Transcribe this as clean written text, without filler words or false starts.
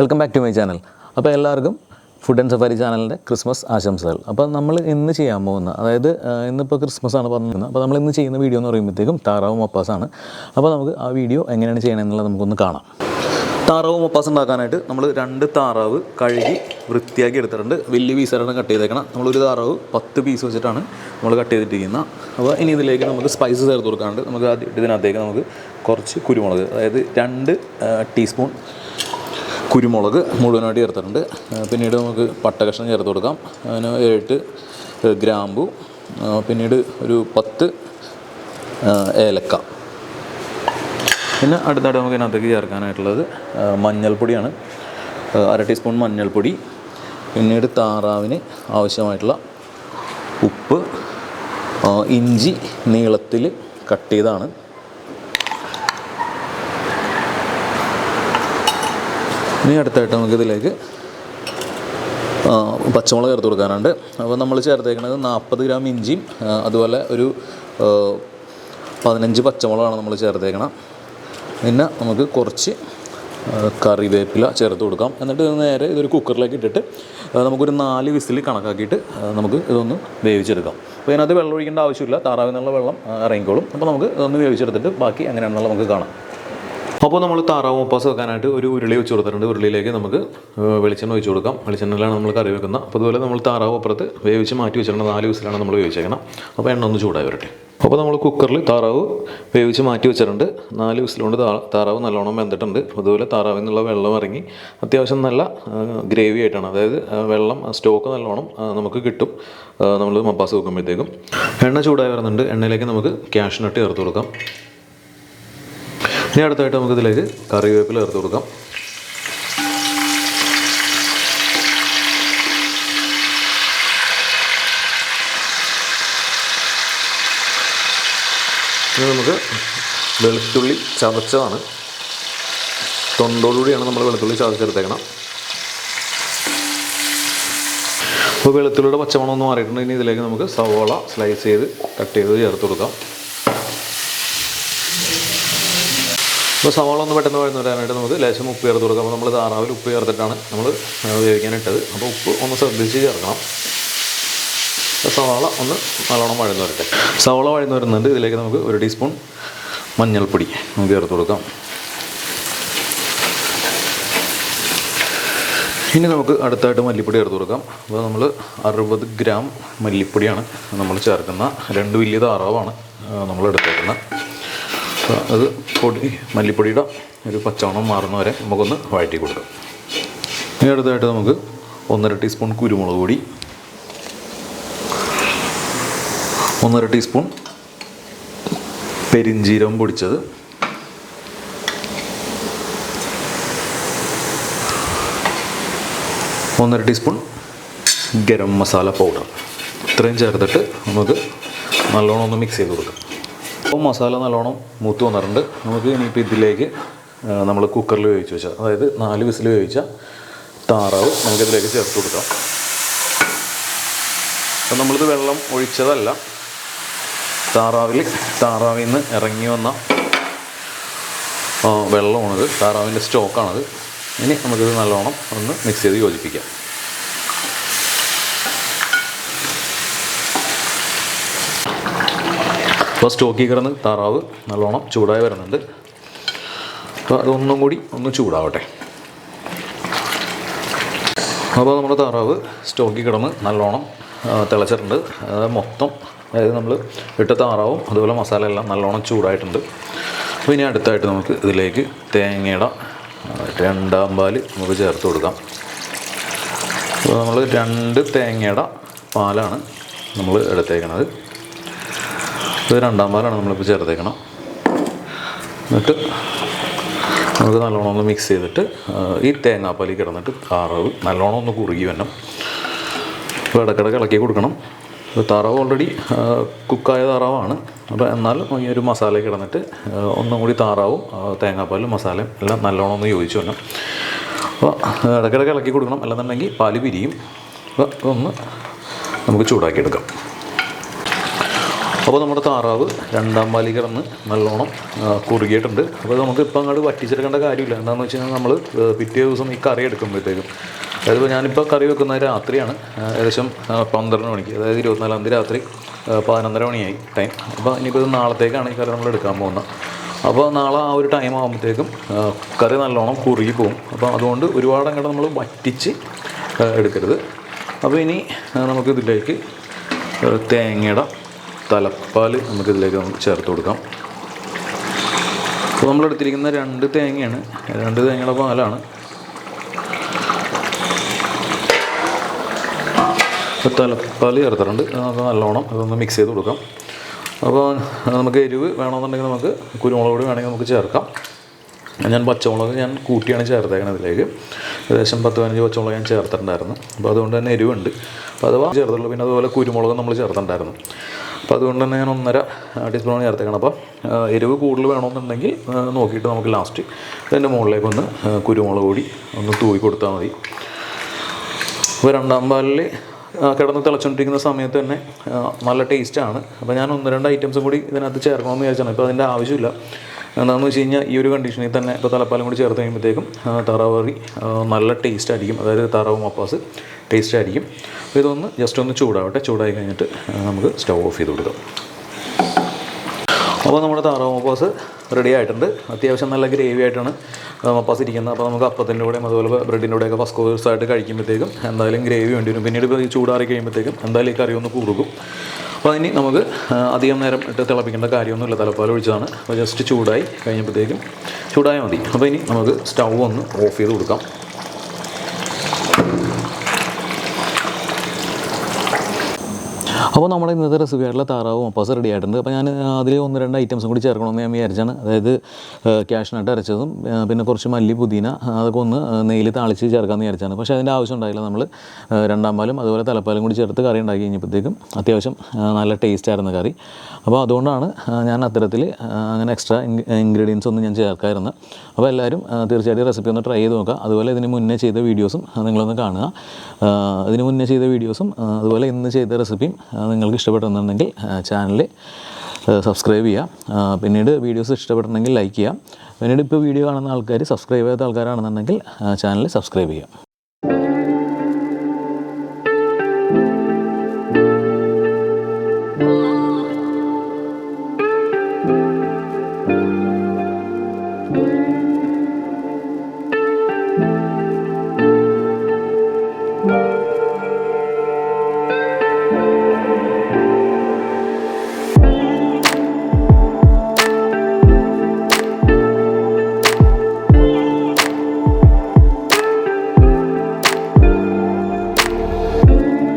Welcome back to my channel. അപ്പോൾ എല്ലാവർക്കും food and safari ചാനലിൻ്റെ ക്രിസ്മസ് ആശംസകൾ. അപ്പോൾ നമ്മൾ ഇന്ന് ചെയ്യാൻ പോകുന്ന, അതായത് ഇന്നിപ്പോൾ ക്രിസ്മസ് ആണ് പറഞ്ഞിരുന്നത്. അപ്പോൾ നമ്മൾ ഇന്ന് ചെയ്യുന്ന വീഡിയോ എന്ന് പറയുമ്പോഴത്തേക്കും താറാവ് മപ്പാസാണ്. അപ്പോൾ നമുക്ക് ആ വീഡിയോ എങ്ങനെയാണ് ചെയ്യണമെന്നുള്ളത് നമുക്കൊന്ന് കാണാം. താറാവ് മപ്പാസ് ഉണ്ടാക്കാനായിട്ട് നമ്മൾ 2 താറാവ് കഴുകി വൃത്തിയാക്കി എടുത്തിട്ടുണ്ട്. വലിയ പീസായിട്ടാണ് കട്ട് ചെയ്തേക്കണം. നമ്മളൊരു താറാവ് 10 പീസ് വെച്ചിട്ടാണ് നമ്മൾ കട്ട് ചെയ്തിട്ടിരിക്കുന്നത്. അപ്പോൾ ഇനി ഇതിലേക്ക് നമുക്ക് സ്പൈസസ് ചേർത്ത് കൊടുക്കാറുണ്ട്. നമുക്ക് ഇതിനകത്തേക്ക് നമുക്ക് കുറച്ച് കുരുമുളക്, അതായത് 2 ടീസ്പൂൺ കുരുമുളക് മുഴുവനായിട്ട് ചേർത്തിട്ടുണ്ട്. പിന്നീട് നമുക്ക് പട്ട കഷ്ണം ചേർത്ത് കൊടുക്കാം. അതിന് 7 ഗ്രാമ്പു, പിന്നീട് ഒരു 10 ഏലക്ക. പിന്നെ അടുത്തായിട്ട് നമുക്ക് ഇതിനകത്തേക്ക് ചേർക്കാനായിട്ടുള്ളത് മഞ്ഞൾപ്പൊടിയാണ്. 1/2 ടീസ്പൂൺ മഞ്ഞൾപ്പൊടി. പിന്നീട് താറാവിന് ആവശ്യമായിട്ടുള്ള ഉപ്പ്, ഇഞ്ചി നീളത്തിൽ കട്ട് ചെയ്താണ്. ഇനി അടുത്തായിട്ട് നമുക്കിതിലേക്ക് പച്ചമുളക് ചേർത്ത് കൊടുക്കാനുണ്ട്. അപ്പോൾ നമ്മൾ ചേർത്തേക്കുന്നത് 40 ഗ്രാം ഇഞ്ചിയും അതുപോലെ ഒരു 15 പച്ചമുളകാണ് നമ്മൾ ചേർത്തേക്കണം. പിന്നെ നമുക്ക് കുറച്ച് കറിവേപ്പില ചേർത്ത് കൊടുക്കാം. എന്നിട്ട് നേരെ ഇതൊരു കുക്കറിലേക്ക് ഇട്ടിട്ട് നമുക്കൊരു 4 വിസിൽ കണക്കാക്കിയിട്ട് നമുക്ക് ഇതൊന്ന് വേവിച്ചെടുക്കാം. അപ്പോൾ ഇതിനകത്ത് വെള്ളം ഒഴിക്കേണ്ട ആവശ്യമില്ല, താറാവിൽ നിന്നുള്ള വെള്ളം ഇറങ്ങിക്കോളും. അപ്പോൾ നമുക്ക് ഇതൊന്ന് വേവിച്ചെടുത്തിട്ട് ബാക്കി എങ്ങനെയാണെന്നുള്ള നമുക്ക് കാണാം. അപ്പോൾ നമ്മൾ താറാവ് മപ്പാസ് വെക്കാനായിട്ട് ഒരു ഉരുളി വെച്ച് കൊടുത്തിട്ടുണ്ട്. ഉരുളിയിലേക്ക് നമുക്ക് വെളിച്ചെണ്ണ ഒഴിച്ച് കൊടുക്കാം. വെളിച്ചെണ്ണയിലാണ് നമ്മൾ കറി വെക്കുന്നത്. അപ്പോൾ അതുപോലെ നമ്മൾ താറാവ് അപ്പുറത്ത് വേവിച്ച് മാറ്റി വെച്ചിട്ടുണ്ട്. 4 വിസിലാണ് നമ്മൾ വേവിച്ചേക്കണം. അപ്പോൾ എണ്ണ ഒന്ന് ചൂടായി വരട്ടെ. അപ്പോൾ നമ്മൾ കുക്കറിൽ താറാവ് വേവിച്ച് മാറ്റി വെച്ചിട്ടുണ്ട്. 4 വിസിലുകൊണ്ട് താറാവ് നല്ലോണം വെന്തിട്ടുണ്ട്. അതുപോലെ താറാവിൽ നിന്നുള്ള വെള്ളം ഇറങ്ങി അത്യാവശ്യം നല്ല ഗ്രേവി ആയിട്ടാണ്, അതായത് വെള്ളം സ്റ്റോക്ക് നല്ലോണം നമുക്ക് കിട്ടും നമ്മൾ മപ്പാസ് വെക്കുമ്പോഴത്തേക്കും. എണ്ണ ചൂടായി വരുന്നുണ്ട്. എണ്ണയിലേക്ക് നമുക്ക് കാഷ്യൂ നട്ട് ചേർത്ത് കൊടുക്കാം. ഇനി അടുത്തായിട്ട് നമുക്കിതിലേക്ക് കറിവേപ്പില ചേർത്ത് കൊടുക്കാം. ഇനി നമുക്ക് വെളുത്തുള്ളി ചതച്ചതാണ്, തൊണ്ടോടുകൂടിയാണ് നമ്മൾ വെളുത്തുള്ളി ചതച്ചെടുത്തേക്കണം. അപ്പോൾ വെളുത്തുള്ളിയുടെ പച്ചമണം ഒന്ന് മാറിയിട്ടുണ്ട്. ഇനി ഇതിലേക്ക് നമുക്ക് സവോള സ്ലൈസ് ചെയ്ത് കട്ട് ചെയ്ത് ചേർത്ത് കൊടുക്കാം. അപ്പോൾ സവാള ഒന്ന് പെട്ടെന്ന് വഴന്ന് വരാനായിട്ട് നമുക്ക് ലേശം ഉപ്പ് ചേർത്ത് കൊടുക്കാം. അപ്പോൾ നമ്മൾ താറാവിൽ ഉപ്പ് ചേർത്തിട്ടാണ് നമ്മൾ വേവിക്കാനിട്ടത്. അപ്പോൾ ഉപ്പ് ഒന്ന് ശ്രദ്ധിച്ച് ചേർക്കണം. സവാള ഒന്ന് നല്ലോണം വഴന്ന് വരട്ടെ. സവാള വഴന്ന് വരുന്നുണ്ട്. ഇതിലേക്ക് നമുക്ക് 1 ടീസ്പൂൺ മഞ്ഞൾപ്പൊടി നമുക്ക് ചേർത്ത് കൊടുക്കാം. ഇനി നമുക്ക് അടുത്തായിട്ട് മല്ലിപ്പൊടി ചേർത്ത് കൊടുക്കാം. അപ്പോൾ നമ്മൾ 60 ഗ്രാം മല്ലിപ്പൊടിയാണ് നമ്മൾ ചേർക്കുന്ന. 2 വലിയ താറാവാണ് നമ്മൾ എടുത്തേക്കുന്നത്. അത് മല്ലിപ്പൊടിയുടെ ഒരു പച്ചമണം മാറുന്ന വരെ നമുക്കൊന്ന് വഴറ്റി കൊടുക്കാം. ഇനി അടുത്തായിട്ട് നമുക്ക് 1.5 ടീസ്പൂൺ കുരുമുളക് പൊടി, 1.5 ടീസ്പൂൺ പെരിഞ്ജീരകം പൊടിച്ചത്, 1.5 ടീസ്പൂൺ ഗരം മസാല പൗഡർ. ഇത്രയും ചേർത്തിട്ട് നമുക്ക് നല്ലോണം ഒന്ന് മിക്സ് ചെയ്ത് കൊടുക്കാം. അപ്പോൾ മസാല നല്ലോണം മൂത്ത് വന്നിട്ടുണ്ട്. നമുക്ക് ഇനിയിപ്പോൾ ഇതിലേക്ക് നമ്മൾ കുക്കറിൽ വേവിച്ച് വെച്ചാൽ, അതായത് 4 വിസിൽ വേവിച്ച താറാവ് നമുക്കിതിലേക്ക് ചേർത്ത് കൊടുക്കാം. അപ്പം നമ്മളിത് വെള്ളം ഒഴിച്ചതല്ല, താറാവിൽ നിന്ന് ഇറങ്ങി വന്ന വെള്ളമാണിത്, താറാവിൻ്റെ സ്റ്റോക്കാണത്. ഇനി നമുക്കിത് നല്ലോണം ഒന്ന് മിക്സ് ചെയ്ത് യോജിപ്പിക്കാം. അപ്പോൾ സ്റ്റോക്കിൽ കിടന്ന് താറാവ് നല്ലോണം ചൂടായി വരുന്നുണ്ട്. അപ്പോൾ അതൊന്നും കൂടി ഒന്ന് ചൂടാവട്ടെ. അപ്പോൾ നമ്മുടെ താറാവ് സ്റ്റോക്കിൽ കിടന്ന് നല്ലോണം തിളച്ചിട്ടുണ്ട്. മൊത്തം, അതായത് നമ്മൾ ഇട്ട താറാവും അതുപോലെ മസാല എല്ലാം നല്ലോണം ചൂടായിട്ടുണ്ട്. അപ്പോൾ ഇനി അടുത്തായിട്ട് നമുക്ക് ഇതിലേക്ക് തേങ്ങയുടെ 2 പാൽ നമുക്ക് ചേർത്ത് കൊടുക്കാം. അപ്പോൾ നമ്മൾ 2 തേങ്ങയുടെ പാലാണ് നമ്മൾ എടുത്തേക്കണത്. ഇത് 2 പാലാണ് നമ്മളിപ്പോൾ ചേർത്തേക്കണം. എന്നിട്ട് നമുക്ക് നല്ലോണം ഒന്ന് മിക്സ് ചെയ്തിട്ട് ഈ തേങ്ങാപ്പാലിൽ കിടന്നിട്ട് താറാവ് നല്ലോണം ഒന്ന് കുറുകി വരണം. അപ്പോൾ ഇടയ്ക്കിടയ്ക്ക് ഇളക്കി കൊടുക്കണം. താറാവ് ഓൾറെഡി കുക്കായ താറാവാണ്. അപ്പോൾ എന്നാലും ഈ ഒരു മസാല കിടന്നിട്ട് ഒന്നും കൂടി താറാവും തേങ്ങാപ്പാലും മസാലയും എല്ലാം നല്ലോണം ഒന്ന് യോജിച്ച് വരണം. അപ്പോൾ ഇടയ്ക്കിടയ്ക്ക് ഇളക്കി കൊടുക്കണം, അല്ലെന്നുണ്ടെങ്കിൽ പാല് പിരിയും. അപ്പോൾ ഒന്ന് നമുക്ക് ചൂടാക്കിയെടുക്കാം. അപ്പോൾ നമ്മുടെ താറാവ് രണ്ടാം പാലിൽ കിടന്ന് നല്ലോണം കുറുകിയിട്ടുണ്ട്. അപ്പോൾ നമുക്ക് ഇപ്പം അങ്ങോട്ട് വറ്റിച്ചെടുക്കേണ്ട കാര്യമില്ല. എന്താണെന്ന് വെച്ച് കഴിഞ്ഞാൽ നമ്മൾ പിറ്റേ ദിവസം ഈ കറി എടുക്കുമ്പോഴത്തേക്കും, അതായത് ഞാനിപ്പോൾ കറി വെക്കുന്നത് രാത്രിയാണ്, ഏകദേശം 12 മണിക്ക്, അതായത് 24-ാം തീയതി രാത്രി 11:30 മണിയായി ടൈം. അപ്പോൾ ഇനിയിപ്പോൾ ഇത് നാളത്തേക്കാണ് ഈ കറി നമ്മൾ എടുക്കാൻ പോകുന്നത്. അപ്പോൾ നാളെ ആ ഒരു ടൈം ആകുമ്പോഴത്തേക്കും കറി നല്ലോണം കുറുകി പോകും. അപ്പോൾ അതുകൊണ്ട് ഒരുപാട് അങ്ങോട്ട് നമ്മൾ വറ്റിച്ച് എടുക്കരുത്. അപ്പോൾ ഇനി നമുക്കിതിലേക്ക് തേങ്ങയുടെ തലപ്പാൽ നമുക്കിതിലേക്ക് നമുക്ക് ചേർത്ത് കൊടുക്കാം. അപ്പോൾ നമ്മളെടുത്തിരിക്കുന്ന 2 തേങ്ങയാണ്, 2 തേങ്ങയുടെ പാലാണ്. ഇപ്പോൾ തലപ്പാൽ ചേർത്തിട്ടുണ്ട്. നമുക്ക് നല്ലോണം അതൊന്ന് മിക്സ് ചെയ്ത് കൊടുക്കാം. അപ്പോൾ നമുക്ക് എരിവ് വേണമെന്നുണ്ടെങ്കിൽ നമുക്ക് കുരുമുളക് പൊടി വേണമെങ്കിൽ നമുക്ക് ചേർക്കാം. ഞാൻ പച്ചമുളക് കൂട്ടിയാണ് ചേർത്തേക്കണത് ഇതിലേക്ക്. ഏകദേശം 10-15 പച്ചമുളക് ഞാൻ ചേർത്തിട്ടുണ്ടായിരുന്നു. അപ്പോൾ അതുകൊണ്ട് തന്നെ എരിവുണ്ട്. അപ്പോൾ അഥവാ ചേർത്തുള്ളൂ. പിന്നെ അതുപോലെ കുരുമുളക് നമ്മൾ ചേർത്തിട്ടുണ്ടായിരുന്നു. അപ്പോൾ അതുകൊണ്ട് തന്നെ ഞാൻ 1.5 ടീസ്പൂൺ ചേർത്തേക്കണം. അപ്പോൾ എരിവ് കൂടുതൽ വേണമെന്നുണ്ടെങ്കിൽ നോക്കിയിട്ട് നമുക്ക് ലാസ്റ്റ് ഇതിൻ്റെ മുകളിലേക്കൊന്ന് കുരുമുളക് പൊടി ഒന്ന് തൂവി കൊടുത്താൽ മതി. അപ്പോൾ രണ്ടാം പാലിൽ കിടന്ന് തിളച്ചുകൊണ്ടിരിക്കുന്ന സമയത്ത് തന്നെ നല്ല ടേസ്റ്റാണ്. അപ്പോൾ ഞാൻ 1-2 ഐറ്റംസും കൂടി ഇതിനകത്ത് ചേർക്കണമെന്ന് വിചാരിച്ചാണ്. ഇപ്പോൾ അതിൻ്റെ ആവശ്യമില്ല. എന്താണെന്ന് വെച്ച് കഴിഞ്ഞാൽ ഈ ഒരു കണ്ടീഷനിൽ തന്നെ ഇപ്പോൾ തലപ്പാലും കൂടി ചേർത്ത് കഴിയുമ്പോഴത്തേക്കും താറാവ് കറി നല്ല ടേസ്റ്റ് ആയിരിക്കും. അതായത് താറാവ് മപ്പാസ് ടേസ്റ്റ് ആയിരിക്കും. അപ്പോൾ ഇതൊന്ന് ജസ്റ്റ് ഒന്ന് ചൂടാവട്ടെ. ചൂടായി കഴിഞ്ഞിട്ട് നമുക്ക് സ്റ്റവ് ഓഫ് ചെയ്ത് കൊടുക്കാം. അപ്പോൾ നമ്മുടെ താറാവ് മപ്പാസ് റെഡി ആയിട്ടുണ്ട്. അത്യാവശ്യം നല്ല ഗ്രേവി ആയിട്ടാണ് മപ്പാസ് ഇരിക്കുന്നത്. അപ്പോൾ നമുക്ക് അപ്പത്തിൻ്റെ കൂടെയും അതുപോലെ ബ്രെഡിൻ്റെ കൂടെയൊക്കെ ഫസ്റ്റ് കോഴ്സായിട്ട് കഴിക്കുമ്പോഴത്തേക്കും എന്തായാലും ഗ്രേവി വേണ്ടി വരും. പിന്നീട് ഇപ്പോൾ ഈ ചൂടാറി കഴിയുമ്പോഴത്തേക്കും എന്തായാലും ഈ കറി ഒന്ന് കുറുകും. അപ്പോൾ ഇനി നമുക്ക് അധികം നേരം ഇട്ട് തിളപ്പിക്കേണ്ട കാര്യമൊന്നുമില്ല. തലപ്പാൽ ഒഴിച്ചതാണ്. അപ്പോൾ ജസ്റ്റ് ചൂടായി കഴിഞ്ഞപ്പോഴത്തേക്കും ചൂടായാൽ മതി. അപ്പോൾ ഇനി നമുക്ക് സ്റ്റൗ ഒന്ന് ഓഫ് ചെയ്ത് കൊടുക്കാം. അപ്പോൾ നമ്മുടെ ഇന്നത്തെ റെസിപ്പി ആയിട്ടുള്ള താറാവ് മപ്പാസ് റെഡി ആയിട്ടുണ്ട്. അപ്പോൾ ഞാൻ അതിൽ 1-2 ഐറ്റംസും കൂടി ചേർക്കണമെന്ന് ഞാൻ വിചാരിച്ചാണ്. അതായത് കാഷ്നട്ട് അരച്ചതും പിന്നെ കുറച്ച് മല്ലി പുതിന അതൊക്കെ ഒന്ന് നെയ്യിൽ താളിച്ച് ചേർക്കാമെന്ന് വിചാരിച്ചാണ്. പക്ഷേ അതിൻ്റെ ആവശ്യം ഉണ്ടായില്ല. നമ്മൾ രണ്ടാം പാലും അതുപോലെ തലപ്പാലും കൂടി ചേർത്ത് കറി ഉണ്ടാക്കി കഴിഞ്ഞപ്പോഴത്തേക്കും അത്യാവശ്യം നല്ല ടേസ്റ്റ് ആയിരുന്നു കറി. അപ്പോൾ അതുകൊണ്ടാണ് ഞാൻ അത്തരത്തിൽ അങ്ങനെ എക്സ്ട്രാ ഇൻഗ്രീഡിയൻസ് ഒന്നും ഞാൻ ചേർക്കാമായിരുന്നു. അപ്പോൾ എല്ലാവരും തീർച്ചയായിട്ടും റെസിപ്പി ഒന്ന് ട്രൈ ചെയ്ത് നോക്കുക. അതുപോലെ ഇതിന് മുന്നേ ചെയ്ത വീഡിയോസും നിങ്ങളൊന്ന് കാണുക. ഇതിന് മുന്നേ ചെയ്ത വീഡിയോസും അതുപോലെ ഇന്ന് ചെയ്ത റെസിപ്പിയും നിങ്ങൾക്ക് ഇഷ്ടപ്പെടുന്നുണ്ടെങ്കിൽ ചാനൽ സബ്സ്ക്രൈബ് ചെയ്യുക. പിന്നീട് വീഡിയോസ് ഇഷ്ടപ്പെട്ടിട്ടുണ്ടെങ്കിൽ ലൈക്ക് ചെയ്യുക. പിന്നീട് ഇപ്പോൾ വീഡിയോ കാണുന്ന ആൾക്കാർ സബ്സ്ക്രൈബ് ചെയ്യാത്ത ആൾക്കാരാണെന്നുണ്ടെങ്കിൽ ചാനൽ സബ്സ്ക്രൈബ് ചെയ്യുക.